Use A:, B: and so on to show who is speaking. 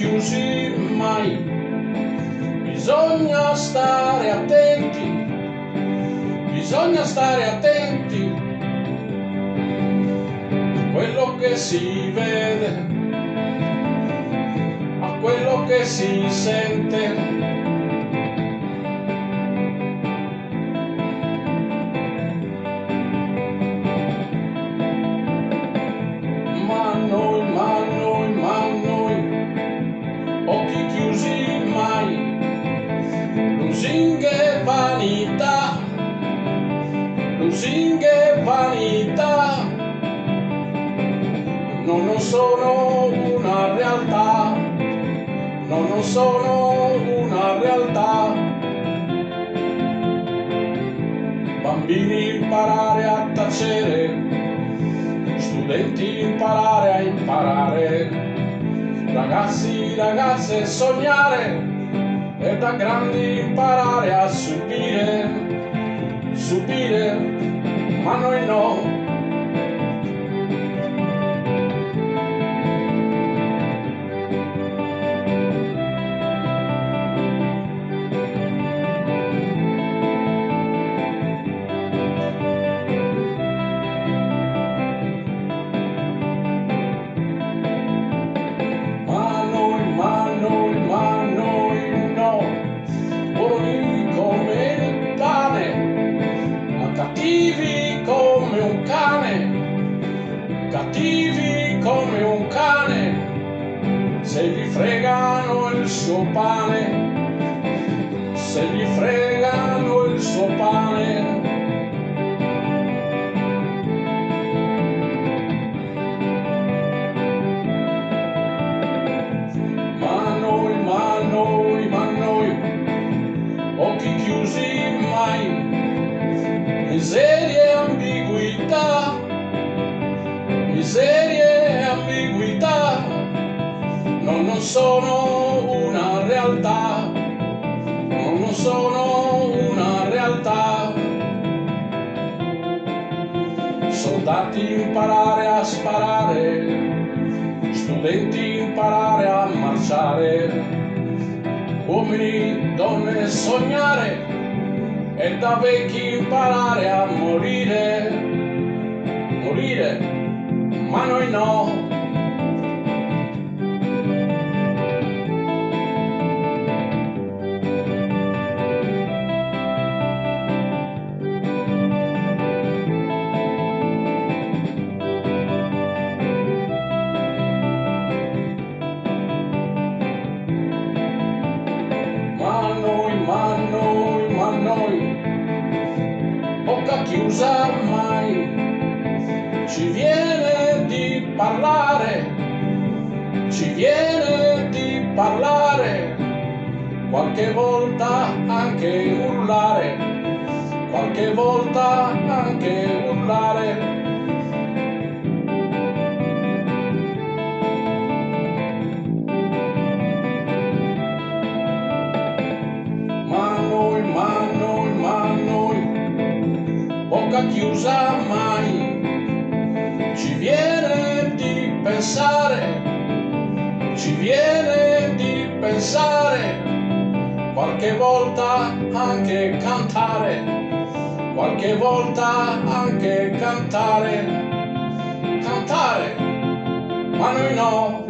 A: chiusi mai, bisogna stare attenti, bisogna stare attenti a quello che si vede, a quello che si sente. Occhi chiusi mai, lusinghe vanità, lusinghe vanità, non sono una realtà, non sono una realtà. Bambini imparare a tacere, studenti imparare a imparare, ragazzi, ragazze sognare e da grandi imparare a subire, subire, ma noi no. Cattivi come un cane, se gli fregano il suo pane, se gli fregano il suo pane. Ma noi, occhi chiusi mai, miserie e ambiguità, miserie e ambiguità, non sono una realtà, non sono una realtà. Soldati imparare a sparare, studenti imparare a marciare, uomini, donne sognare e da vecchi imparare a morire, morire, ma noi no. Ma noi, bocca chiusa mai, ci viene di parlare, ci viene di parlare, qualche volta anche urlare, qualche volta anche urlare. Bocca chiusa mai, ci viene di pensare, ci viene di pensare, qualche volta anche cantare, qualche volta anche cantare, cantare, ma noi no.